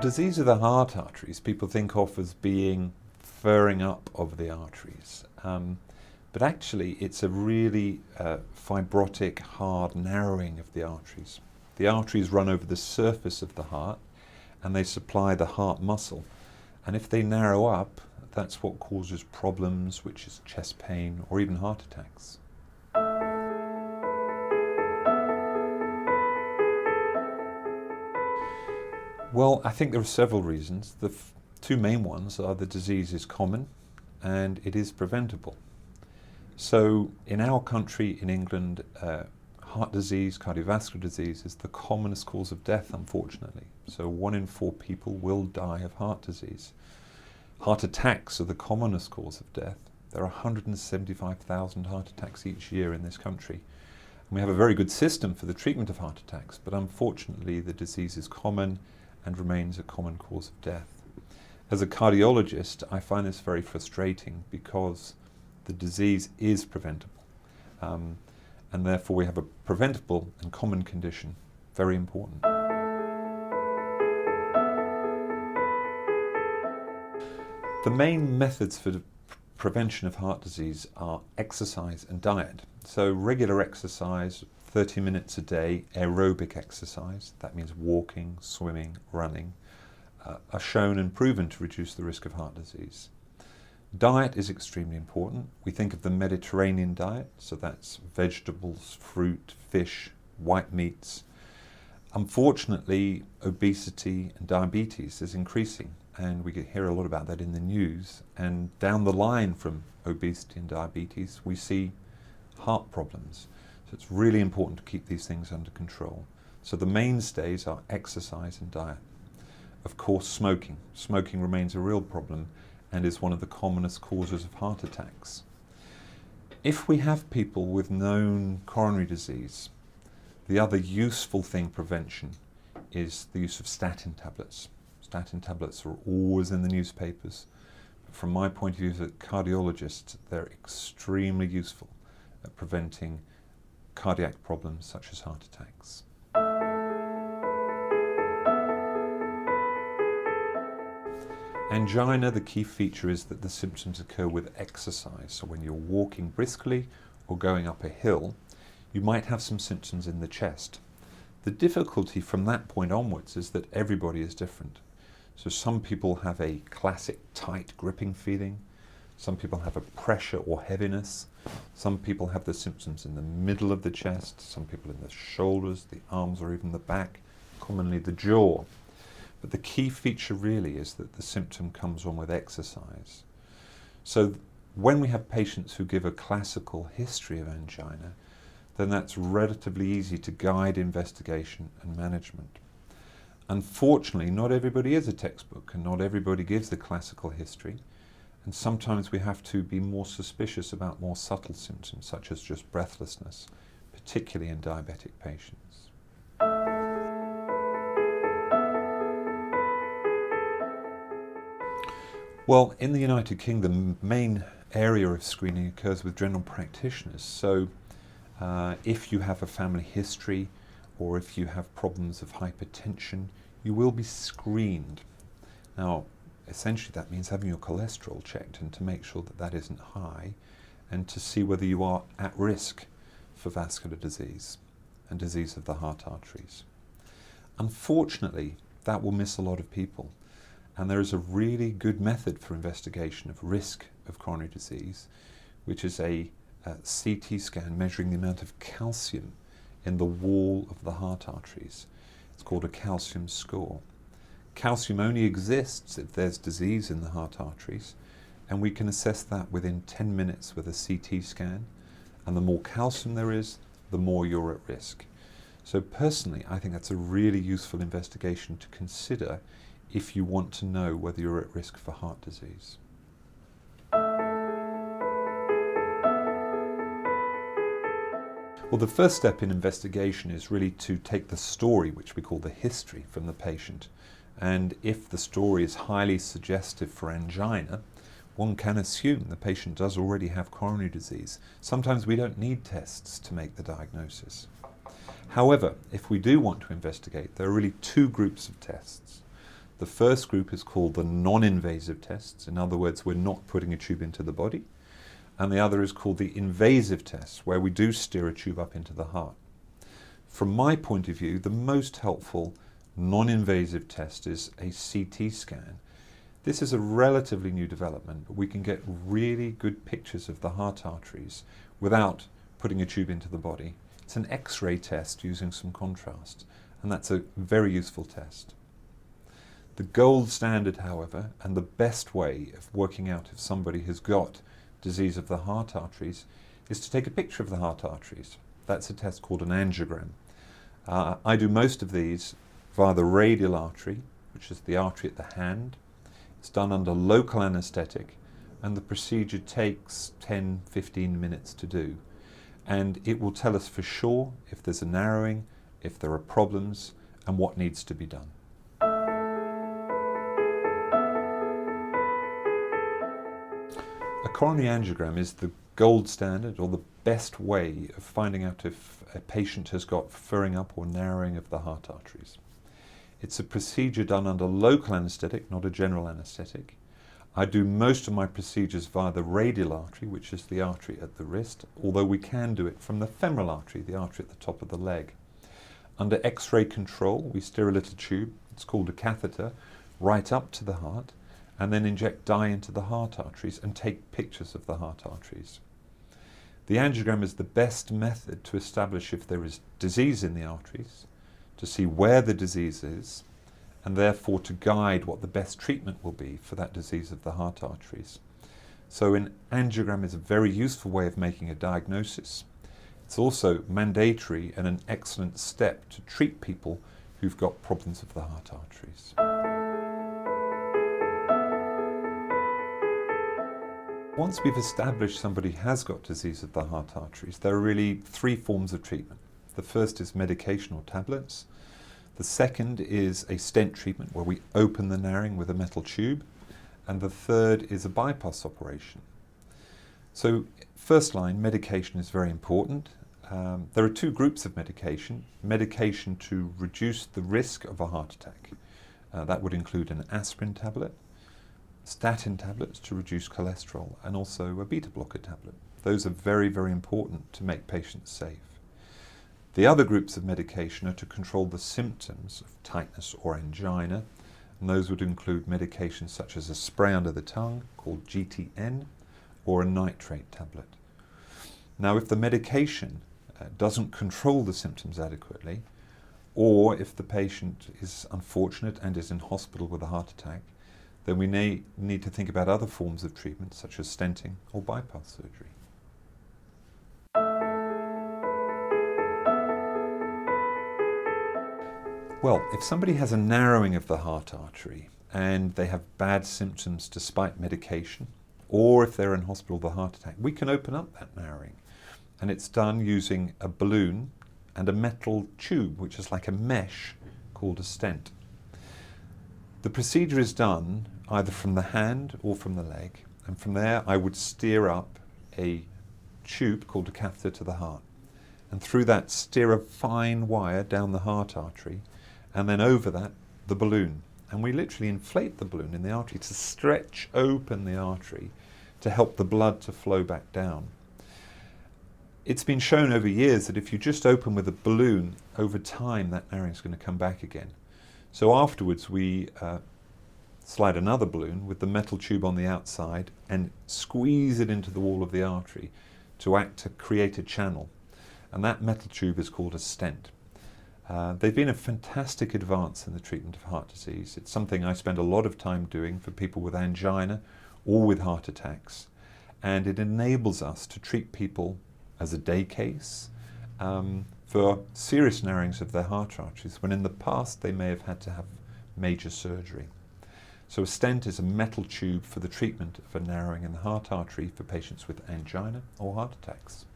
disease of the heart arteries people think of as being furring up of the arteries. But actually it's a really fibrotic, hard narrowing of the arteries. The arteries run over the surface of the heart and they supply the heart muscle. And if they narrow up, that's what causes problems, which is chest pain or even heart attacks. Well, I think there are several reasons. The two main ones are the disease is common and it is preventable. So in our country, in England, heart disease, cardiovascular disease is the commonest cause of death, unfortunately. So 1 in 4 people will die of heart disease. Heart attacks are the commonest cause of death. There are 175,000 heart attacks each year in this country. And we have a very good system for the treatment of heart attacks, but unfortunately the disease is common and remains a common cause of death. As a cardiologist, I find this very frustrating because the disease is preventable. And therefore we have a preventable and common condition, very important. The main methods for the prevention of heart disease are exercise and diet. So regular exercise, 30 minutes a day, aerobic exercise, that means walking, swimming, running, are shown and proven to reduce the risk of heart disease. Diet is extremely important. We think of the Mediterranean diet, so that's vegetables, fruit, fish, white meats. Unfortunately, obesity and diabetes is increasing, and we hear a lot about that in the news. And down the line from obesity and diabetes, we see heart problems. So it's really important to keep these things under control. So the mainstays are exercise and diet. Of course, smoking. Smoking remains a real problem and is one of the commonest causes of heart attacks. If we have people with known coronary disease, the other useful thing prevention is the use of statin tablets. Statin tablets are always in the newspapers. But from my point of view as a cardiologist, they're extremely useful at preventing cardiac problems such as heart attacks. Angina, the key feature is that the symptoms occur with exercise. So when you're walking briskly or going up a hill, you might have some symptoms in the chest. The difficulty from that point onwards is that everybody is different. So some people have a classic tight gripping feeling. Some people have a pressure or heaviness. Some people have the symptoms in the middle of the chest. Some people in the shoulders, the arms, or even the back, commonly the jaw. But the key feature really is that the symptom comes on with exercise. So when we have patients who give a classical history of angina, then that's relatively easy to guide investigation and management. Unfortunately, not everybody is a textbook and not everybody gives the classical history. And sometimes we have to be more suspicious about more subtle symptoms, such as just breathlessness, particularly in diabetic patients. Well, in the United Kingdom, the main area of screening occurs with general practitioners. So if you have a family history or if you have problems of hypertension, you will be screened. Now, essentially that means having your cholesterol checked and to make sure that that isn't high and to see whether you are at risk for vascular disease and disease of the heart arteries. Unfortunately, that will miss a lot of people. And there is a really good method for investigation of risk of coronary disease, which is a CT scan measuring the amount of calcium in the wall of the heart arteries. It's called a calcium score. Calcium only exists if there's disease in the heart arteries, and we can assess that within 10 minutes with a CT scan. And the more calcium there is, the more you're at risk. So personally, I think that's a really useful investigation to consider if you want to know whether you're at risk for heart disease. Well, the first step in investigation is really to take the story, which we call the history, from the patient. And if the story is highly suggestive for angina, one can assume the patient does already have coronary disease. Sometimes we don't need tests to make the diagnosis. However, if we do want to investigate, there are really two groups of tests. The first group is called the non-invasive tests. In other words, we're not putting a tube into the body. And the other is called the invasive tests, where we do steer a tube up into the heart. From my point of view, the most helpful non-invasive test is a CT scan. This is a relatively new development, but we can get really good pictures of the heart arteries without putting a tube into the body. It's an X-ray test using some contrast, and that's a very useful test. The gold standard, however, and the best way of working out if somebody has got disease of the heart arteries is to take a picture of the heart arteries. That's a test called an angiogram. I do most of these via the radial artery, which is the artery at the hand. It's done under local anaesthetic, and the procedure takes 10-15 minutes to do. And it will tell us for sure if there's a narrowing, if there are problems, and what needs to be done. A coronary angiogram is the gold standard, or the best way of finding out if a patient has got furring up or narrowing of the heart arteries. It's a procedure done under local anaesthetic, not a general anaesthetic. I do most of my procedures via the radial artery, which is the artery at the wrist, although we can do it from the femoral artery, the artery at the top of the leg. Under X-ray control, we steer a little tube, it's called a catheter, right up to the heart, and then inject dye into the heart arteries and take pictures of the heart arteries. The angiogram is the best method to establish if there is disease in the arteries, to see where the disease is, and therefore to guide what the best treatment will be for that disease of the heart arteries. So an angiogram is a very useful way of making a diagnosis. It's also mandatory and an excellent step to treat people who've got problems of the heart arteries. Once we've established somebody has got disease of the heart arteries, there are really three forms of treatment. The first is medication or tablets. The second is a stent treatment where we open the narrowing with a metal tube. And the third is a bypass operation. So first line, medication is very important. There are two groups of medication. Medication to reduce the risk of a heart attack. That would include an aspirin tablet, statin tablets to reduce cholesterol, and also a beta blocker tablet. Those are very, very important to make patients safe. The other groups of medication are to control the symptoms of tightness or angina, and those would include medications such as a spray under the tongue called GTN or a nitrate tablet. Now, if the medication doesn't control the symptoms adequately, or if the patient is unfortunate and is in hospital with a heart attack, then we may need to think about other forms of treatment such as stenting or bypass surgery. Well, if somebody has a narrowing of the heart artery and they have bad symptoms despite medication, or if they're in hospital with a heart attack, we can open up that narrowing. And it's done using a balloon and a metal tube, which is like a mesh called a stent. The procedure is done either from the hand or from the leg, and from there I would steer up a tube called a catheter to the heart, and through that steer a fine wire down the heart artery, and then over that the balloon, and we literally inflate the balloon in the artery to stretch open the artery to help the blood to flow back down. It's been shown over years that if you just open with a balloon, over time that narrowing is going to come back again. So afterwards we slide another balloon with the metal tube on the outside and squeeze it into the wall of the artery to act to create a channel. And that metal tube is called a stent. They've been a fantastic advance in the treatment of heart disease. It's something I spend a lot of time doing for people with angina or with heart attacks. And it enables us to treat people as a day case for serious narrowings of their heart arteries, when in the past they may have had to have major surgery. So a stent is a metal tube for the treatment of a narrowing in the heart artery for patients with angina or heart attacks.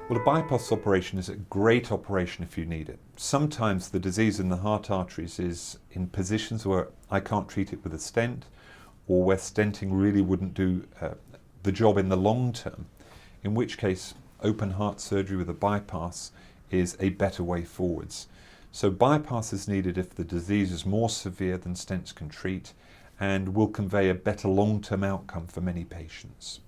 Well, a bypass operation is a great operation if you need it. Sometimes the disease in the heart arteries is in positions where I can't treat it with a stent, or where stenting really wouldn't do the job in the long term, in which case open heart surgery with a bypass is a better way forwards. So bypass is needed if the disease is more severe than stents can treat and will convey a better long-term outcome for many patients.